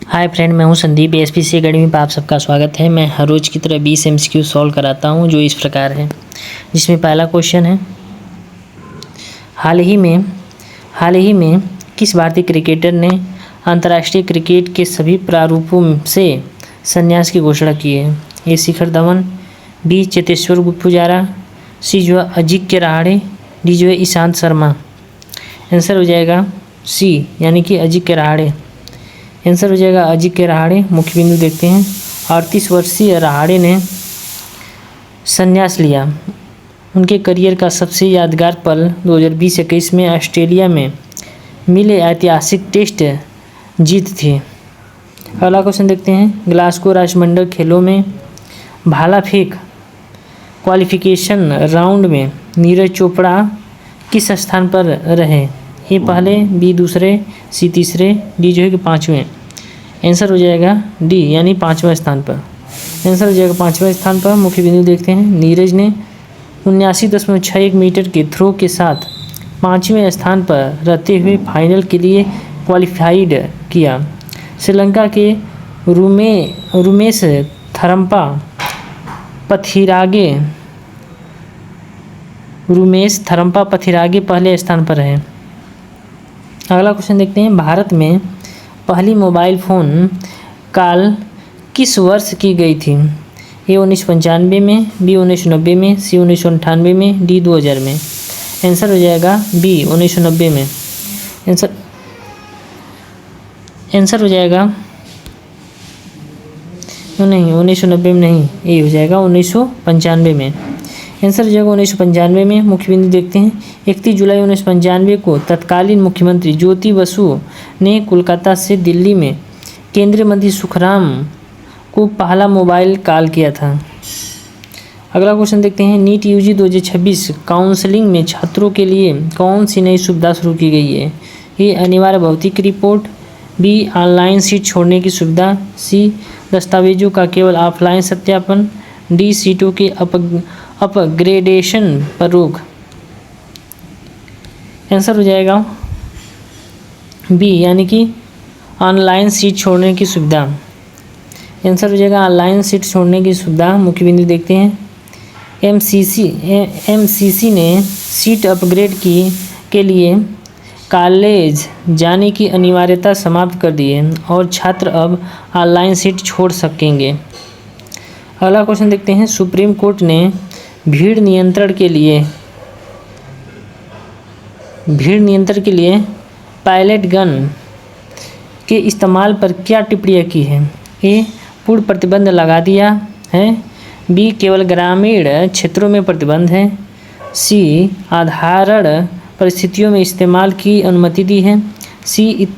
Hi friend, मैं हूं Sandeep. SPC academy पर आप सबका स्वागत है। मैं हर रोज़ की तरह 20 एमसीक्यू सॉल्व कराता हूं, जो इस प्रकार है। जिसमें पहला क्वेश्चन है, हाल ही में किस भारतीय क्रिकेटर ने अंतर्राष्ट्रीय क्रिकेट के सभी प्रारूपों से संन्यास की घोषणा की है? ए शिखर धवन, बी चेतेश्वर पुजारा, सी जो है अजिंक्य रहाणे, डी जो है ईशांत शर्मा। आंसर हो जाएगा सी, यानी कि अजिंक्य रहाणे। आंसर हो जाएगा अजिंक्य रहाणे। मुख्य बिंदु देखते हैं। 38 वर्षीय रहाणे ने संन्यास लिया। उनके करियर का सबसे यादगार पल 2020-21 में ऑस्ट्रेलिया में मिले ऐतिहासिक टेस्ट जीत थी। अगला क्वेश्चन देखते हैं। ग्लासगो राष्ट्रमंडल खेलों में भाला फेंक क्वालिफिकेशन राउंड में नीरज चोपड़ा किस स्थान पर रहे? ए पहले, बी दूसरे, सी तीसरे, डी जो है कि पाँचवें। आंसर हो जाएगा डी, यानी पाँचवें स्थान पर। आंसर हो जाएगा पाँचवें स्थान पर। मुख्य बिंदु देखते हैं। नीरज ने 79.61 मीटर के थ्रो के साथ पाँचवें स्थान पर रहते हुए फाइनल के लिए क्वालिफाइड किया। श्रीलंका के रुमेश थरम्पा पथिरागे पहले स्थान पर रहे। अगला क्वेश्चन देखते हैं। भारत में पहली मोबाइल फ़ोन कॉल किस वर्ष की गई थी? ए 1995 में, बी 1990 में, सी 1998 में, डी 2000 में। आंसर हो जाएगा बी 1990 में। आंसर हो जाएगा नहीं, 1990 में नहीं, ये हो जाएगा 1995 में। आंसर हो जाएगा 1995 में। मुख्य बिंदु देखते हैं। 31 जुलाई 1995 को तत्कालीन मुख्यमंत्री ज्योति बसु ने कोलकाता से दिल्ली में केंद्रीय मंत्री सुखराम को पहला मोबाइल कॉल किया था। अगला क्वेश्चन देखते हैं। नीट यूजी 2026 काउंसलिंग में छात्रों के लिए कौन सी नई सुविधा शुरू की गई है? ए अनिवार्य भौतिक रिपोर्ट, बी ऑनलाइन सीट छोड़ने की सुविधा, सी दस्तावेजों का केवल ऑफलाइन सत्यापन, डी सीटों के अपग्रेडेशन पर रोक। आंसर हो जाएगा बी, यानी कि ऑनलाइन सीट छोड़ने की सुविधा। आंसर हो जाएगा ऑनलाइन सीट छोड़ने की सुविधा। मुख्य बिंदु देखते हैं। एमसीसी ने सीट अपग्रेड के लिए कॉलेज जाने की अनिवार्यता समाप्त कर दी है और छात्र अब ऑनलाइन सीट छोड़ सकेंगे। अगला क्वेश्चन देखते हैं। सुप्रीम कोर्ट ने भीड़ नियंत्रण के लिए पायलट गन के इस्तेमाल पर क्या टिप्पणियाँ की है? ए पूर्ण प्रतिबंध लगा दिया है, बी केवल ग्रामीण क्षेत्रों में प्रतिबंध है, सी साधारण परिस्थितियों में इस्तेमाल की अनुमति दी है, सी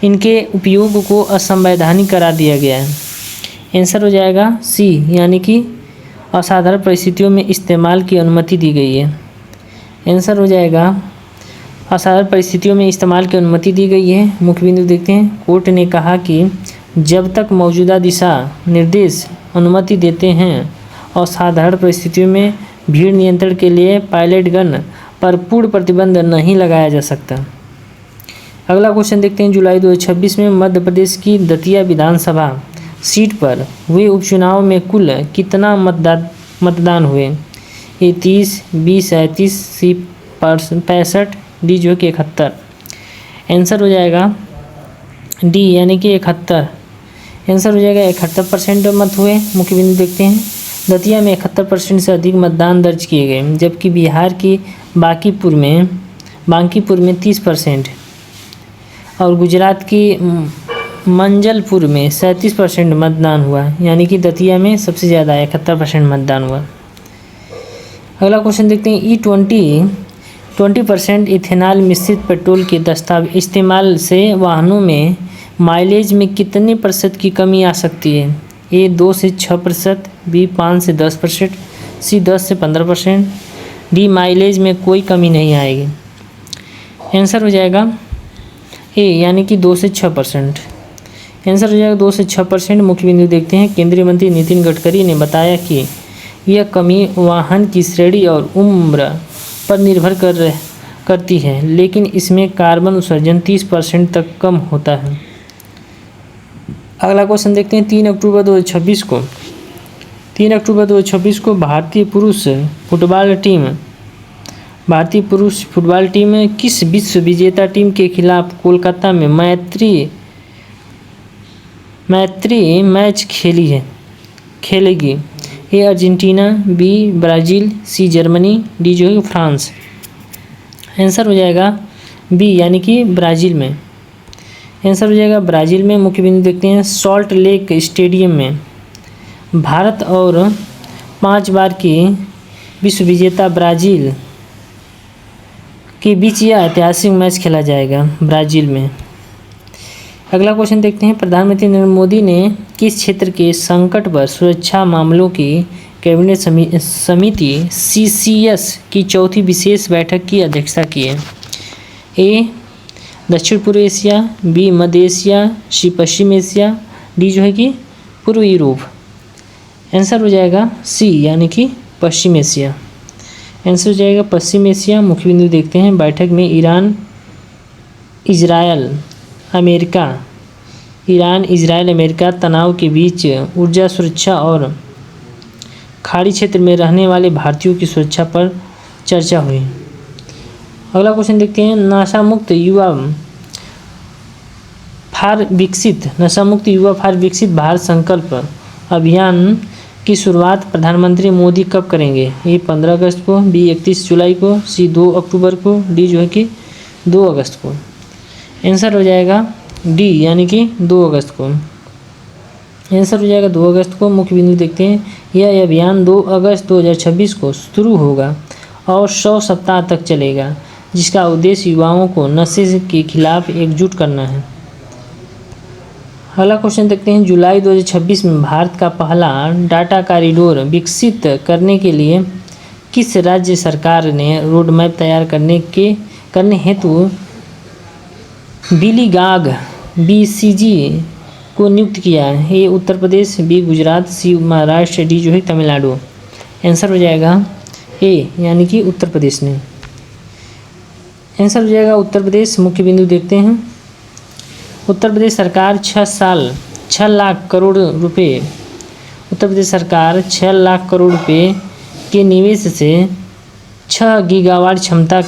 इनके उपयोग को असंवैधानिक करार दिया गया है। आंसर हो जाएगा सी, यानी कि असाधारण परिस्थितियों में इस्तेमाल की अनुमति दी गई है। आंसर हो जाएगा असाधारण परिस्थितियों में इस्तेमाल की अनुमति दी गई है। मुख्य बिंदु देखते हैं। कोर्ट ने कहा कि जब तक मौजूदा दिशा निर्देश अनुमति देते हैं और साधारण परिस्थितियों में भीड़ नियंत्रण के लिए पायलट गन पर पूर्ण प्रतिबंध नहीं लगाया जा सकता। अगला क्वेश्चन देखते हैं। जुलाई 2026 में मध्य प्रदेश की दतिया विधानसभा सीट पर हुए उपचुनाव में कुल कितना मतदान हुए? ए 30, बी 37, सी 65, डी जो कि 71। आंसर हो जाएगा डी, यानी कि 71। आंसर हो जाएगा 71% मत हुए। मुख्य बिंदु देखते हैं। दतिया में 71% से अधिक मतदान दर्ज किए गए, जबकि बिहार की बांकीपुर में 30% और गुजरात की मंजलपुर में 37% मतदान हुआ, यानी कि दतिया में सबसे ज़्यादा 71% मतदान हुआ। अगला क्वेश्चन देखते हैं। E20% इथेनॉल मिश्रित पेट्रोल के इस्तेमाल से वाहनों में माइलेज में कितने प्रतिशत की कमी आ सकती है? ए 2 से 6%, बी 5 से 10%, सी 10 से 15%, डी माइलेज में कोई कमी नहीं आएगी। आंसर हो जाएगा ए, यानी कि 2 से 6%। आंसर हो जाएगा 2 से 6%। मुख्य बिंदु देखते हैं। केंद्रीय मंत्री नितिन गडकरी ने बताया कि यह कमी वाहन की श्रेणी और उम्र पर निर्भर करती है, लेकिन इसमें कार्बन उत्सर्जन 30% तक कम होता है। अगला क्वेश्चन देखते हैं 3 अक्टूबर 2026 को 3 अक्टूबर 2026 को भारतीय पुरुष फुटबॉल टीम किस विश्व विजेता टीम के खिलाफ कोलकाता में मैत्री मैच खेलेगी? A Argentina, B Brazil, C Germany, D जो है फ्रांस। आंसर हो जाएगा बी यानी कि ब्राज़ील में। आंसर हो जाएगा ब्राज़ील में। मुख्य बिंदु देखते हैं सॉल्ट लेक स्टेडियम में भारत और 5 बार की विश्व विजेता ब्राज़ील के बीच यह ऐतिहासिक मैच खेला जाएगा ब्राज़ील में। अगला क्वेश्चन देखते हैं प्रधानमंत्री नरेंद्र मोदी ने किस क्षेत्र के संकट पर सुरक्षा मामलों की कैबिनेट समिति CCS की चौथी विशेष बैठक की अध्यक्षता की है? ए दक्षिण पूर्व एशिया, बी मध्य एशिया, सी पश्चिम एशिया, डी जो है कि पूर्व यूरोप। आंसर हो जाएगा सी यानी कि पश्चिम एशिया। आंसर हो जाएगा पश्चिम एशिया। मुख्य बिंदु देखते हैं बैठक में ईरान इजरायल अमेरिका तनाव के बीच ऊर्जा सुरक्षा और खाड़ी क्षेत्र में रहने वाले भारतीयों की सुरक्षा पर चर्चा हुई। अगला क्वेश्चन देखते हैं नशा मुक्त युवा फार विकसित भारत संकल्प अभियान की शुरुआत प्रधानमंत्री मोदी कब करेंगे? ए 15 अगस्त को, बी 31 जुलाई को, सी 2 अक्टूबर को, डी जो है कि 2 अगस्त को। आंसर हो जाएगा डी यानी कि 2 अगस्त को। आंसर हो जाएगा 2 अगस्त को। मुख्य बिंदु देखते हैं यह अभियान 2 अगस्त 2026 को शुरू होगा और 100 सप्ताह तक चलेगा, जिसका उद्देश्य युवाओं को नशे के खिलाफ एकजुट करना है। अगला क्वेश्चन देखते हैं जुलाई 2026 में भारत का पहला डाटा कॉरिडोर विकसित करने के लिए किस राज्य सरकार ने रोड मैप तैयार करने हेतु बिलीगाग BCG को नियुक्त किया है? ए उत्तर प्रदेश, बी गुजरात, सी महाराष्ट्र, डी जो है तमिलनाडु। आंसर हो जाएगा ए यानी कि उत्तर प्रदेश ने। आंसर हो जाएगा उत्तर प्रदेश। मुख्य बिंदु देखते हैं उत्तर प्रदेश सरकार 6 लाख करोड़ रुपए उत्तर प्रदेश सरकार 6 लाख करोड़ रुपए के निवेश से 6 गीगावाट क्षमता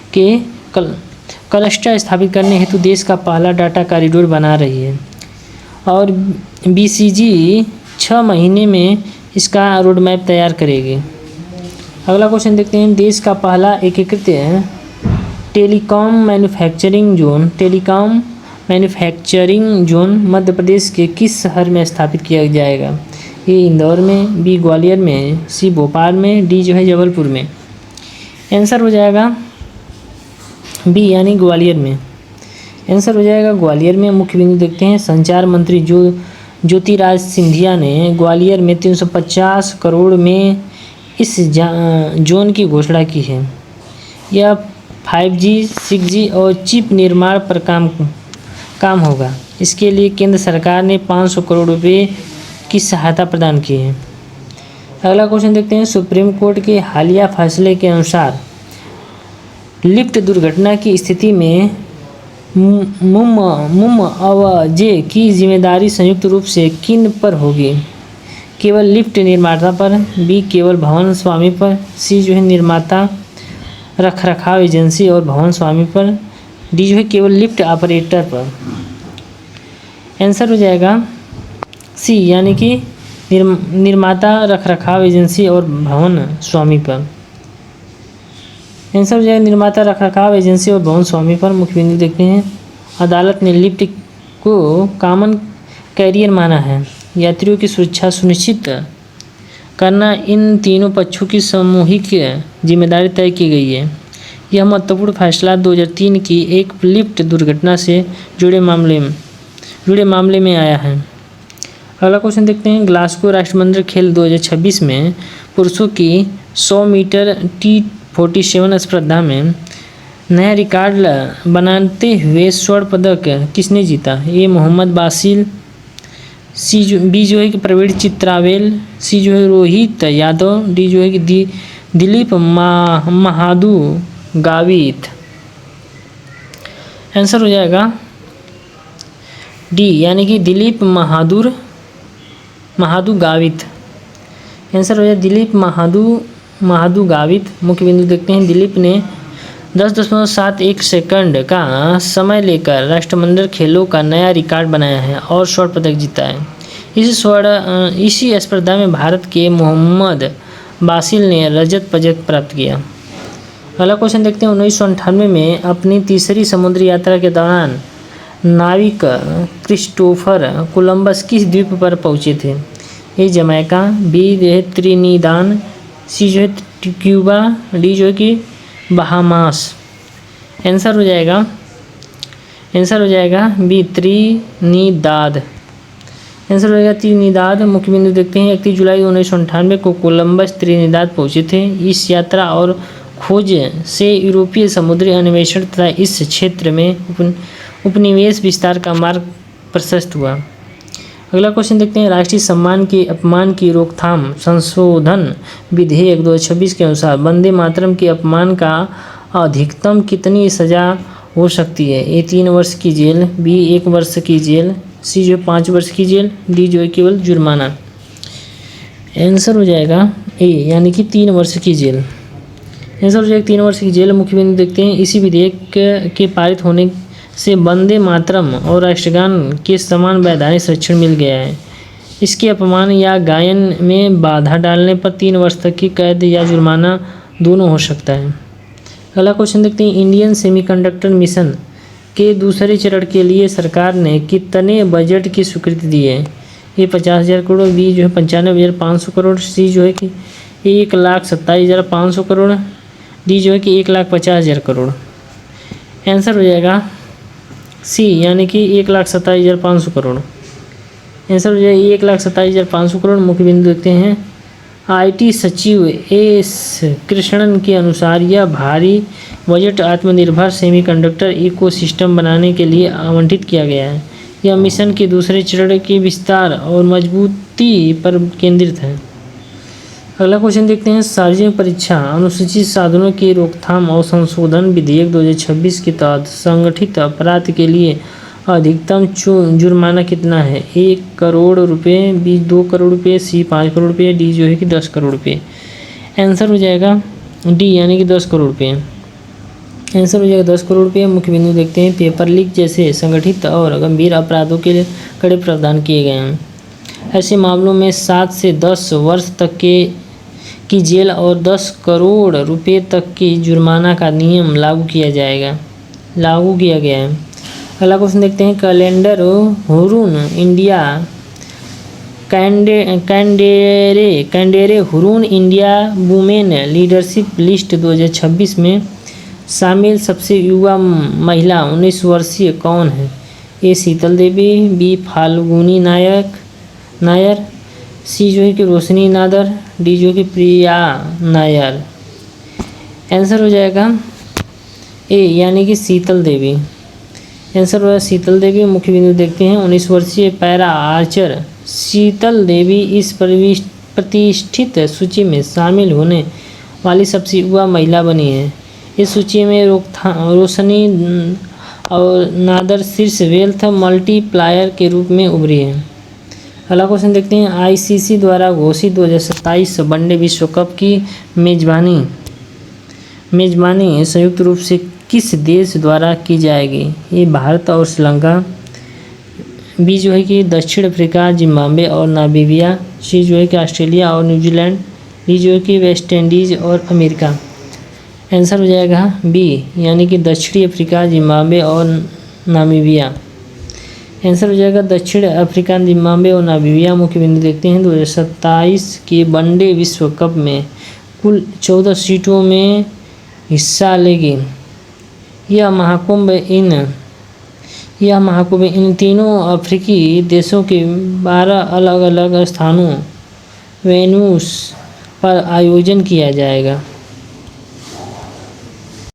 के क्लस्टर स्थापित करने हेतु देश का पहला डाटा कॉरिडोर बना रही है और BCG 6 महीने में इसका रोड मैप तैयार करेगी। अगला क्वेश्चन देखते हैं देश का पहला एकीकृत telecom manufacturing zone Madhya Pradesh के किस शहर में स्थापित किया जाएगा? ए इंदौर में, बी ग्वालियर में, सी भोपाल में, डी जो है जबलपुर में। आंसर हो जाएगा बी यानी ग्वालियर में। आंसर हो जाएगा ग्वालियर में। मुख्य बिंदु देखते हैं संचार मंत्री ज्योतिराज सिंधिया ने ग्वालियर में 350 करोड़ में इस जोन की घोषणा की है। यह 5G, 6G और चिप निर्माण पर काम होगा। इसके लिए केंद्र सरकार ने 500 करोड़ रुपए की सहायता प्रदान की है। अगला क्वेश्चन देखते हैं सुप्रीम कोर्ट के हालिया फैसले के अनुसार लिफ्ट दुर्घटना की स्थिति में मुआवजे की जिम्मेदारी संयुक्त रूप से किन पर होगी? केवल लिफ्ट निर्माता पर, बी केवल भवन स्वामी पर, सी जो है निर्माता रखरखाव एजेंसी और भवन स्वामी पर, डी जो है केवल लिफ्ट ऑपरेटर पर। आंसर हो जाएगा सी यानी कि निर्माता रखरखाव एजेंसी और भवन स्वामी पर। आंसर हो जाएगा निर्माता रखरखाव एजेंसी और भवन स्वामी पर। मुख्य बिंदु देखते हैं अदालत ने लिफ्ट को कॉमन कैरियर माना है। यात्रियों की सुरक्षा सुनिश्चित करना इन तीनों पक्षों की सामूहिक जिम्मेदारी तय की गई है। यह महत्वपूर्ण फैसला 2003 की एक लिफ्ट दुर्घटना से जुड़े मामले में आया है। अगला क्वेश्चन देखते हैं ग्लासगो राष्ट्रमंडल खेल 2026 में पुरुषों की 100 मीटर T47 स्पर्धा में नया रिकॉर्ड बनाते हुए स्वर्ण पदक किसने जीता? ए मोहम्मद बासिल, बी जो है कि प्रवीण चित्रावेल, सी जो है रोहित यादव, डी जो है कि दिलीप महादू गावित। आंसर हो जाएगा डी यानी कि दिलीप महादू गावित। आंसर हो जाए दिलीप महादू गावित। मुख्य बिंदु देखते हैं, दिलीप ने 10.71 सेकंड का समय लेकर राष्ट्रमंडल खेलों का नया रिकॉर्ड बनाया है और स्वर्ण पदक जीता है। इसी स्पर्धा में भारत के मोहम्मद बासिल ने रजत पदक प्राप्त किया। अगला क्वेश्चन देखते हैं, 1998 में अपनी तीसरी समुद्री यात्रा के दौरान नाविक क्रिस्टोफर कोलंबस किस द्वीप पर पहुंचे थे? ए जमैका, बी जो है त्रिनिदाद, सी जो है क्यूबा, डी जो है कि बहामास। आंसर हो जाएगा बी त्रिनिदाद। आंसर हो जाएगा त्रिनिदाद। मुख्य बिंदु देखते हैं, 31 जुलाई 1998 को कोलंबस त्रिनिदाद पहुंचे थे। इस यात्रा और खोज से यूरोपीय समुद्री अन्वेषण तथा इस क्षेत्र में उपनिवेश विस्तार का मार्ग प्रशस्त हुआ। अगला क्वेश्चन देखते हैं, राष्ट्रीय सम्मान के अपमान की रोकथाम संशोधन विधेयक 2026 के अनुसार वंदे मातरम के अपमान का अधिकतम कितनी सजा हो सकती है? ए 3 वर्ष की जेल, बी 1 वर्ष की जेल, सी जो 5 वर्ष की जेल, डी जो है केवल जुर्माना। आंसर हो जाएगा ए यानी कि 3 वर्ष की जेल। आंसर हो जाएगा 3 वर्ष की जेल। मुख्य बिंदु देखते हैं, इसी विधेयक के पारित होने से वंदे मातरम और राष्ट्रगान के समान वैधानिक संरक्षण मिल गया है। इसके अपमान या गायन में बाधा डालने पर 3 वर्ष तक की कैद या जुर्माना दोनों हो सकता है। अगला क्वेश्चन देखते हैं, इंडियन सेमीकंडक्टर मिशन के दूसरे चरण के लिए सरकार ने कितने बजट की स्वीकृति दी है? ए 50,000 करोड़, बी जो है 95,500 करोड़, सी जो है कि 1,27,500 करोड़, डी जो है कि 1,50,000 करोड़। आंसर हो जाएगा सी यानी कि 1,27,500 करोड़। आंसर हो जाएगा 1,27,500 करोड़। मुख्य बिंदु देखते हैं, आईटी सचिव एस कृष्णन के अनुसार यह भारी बजट आत्मनिर्भर सेमीकंडक्टर इकोसिस्टम बनाने के लिए आवंटित किया गया है। यह मिशन के दूसरे चरण के विस्तार और मजबूती पर केंद्रित है। अगला क्वेश्चन देखते हैं, सार्वजनिक परीक्षा अनुसूचित साधनों की रोकथाम और संशोधन विधेयक 2026 के तहत संगठित अपराध के लिए अधिकतम जुर्माना कितना है? 1 करोड़ रुपये, बी 2 करोड़ रुपये, सी 5 करोड़ रुपये, डी जो है कि 10 करोड़ रुपये। आंसर हो जाएगा डी यानी कि 10 करोड़ रुपये। आंसर हो जाएगा 10 करोड़ रुपये। मुख्य बिंदु देखते हैं, पेपर लीक जैसे संगठित और गंभीर अपराधों के लिए कड़े प्रावधान किए गए हैं। ऐसे मामलों में 7 से 10 वर्ष तक की जेल और 10 करोड़ रुपये तक की जुर्माना का नियम लागू किया गया है। अगला क्वेश्चन देखते हैं, calendar Hurun India कैंडेरे Hurun India women leadership list 2026 में शामिल सबसे युवा महिला 19 वर्षीय कौन है? ए शीतल देवी, बी फाल्गुनी नायर, सी जो है कि रोशनी नादर, डी जो है कि प्रिया नायर। आंसर हो जाएगा ए यानी कि शीतल देवी। आंसर हो जाएगा शीतल देवी। मुख्य बिंदु देखते हैं, 19 वर्षीय पैरा आर्चर शीतल देवी इस प्रतिष्ठित सूची में शामिल होने वाली सबसे युवा महिला बनी है। इस सूची में रोशनी और नादर शीर्ष वेल्थ मल्टीप्लायर के रूप में उभरी है। अगला क्वेश्चन देखते हैं, आईसीसी द्वारा घोषित 2027 वनडे विश्व कप की मेजबानी संयुक्त रूप से किस देश द्वारा की जाएगी? ये भारत और श्रीलंका, बी जो है कि दक्षिण अफ्रीका, जिम्बाब्वे और नामीबिया, सी जो है कि ऑस्ट्रेलिया और न्यूजीलैंड, डी जो है कि वेस्ट इंडीज़ और अमेरिका। आंसर हो जाएगा बी यानी कि दक्षिणी अफ्रीका, जिम्बाब्वे और नामीबिया। आंसर हो जाएगा दक्षिण अफ्रीका, जिम्बाब्वे और नामीबिया। मुख्य बिंदु देखते हैं, 2027 के वनडे विश्व कप में कुल 14 सीटों में हिस्सा लेगी। यह महाकुंभ इन तीनों अफ्रीकी देशों के 12 अलग अलग स्थानों वेन्यूज पर आयोजन किया जाएगा।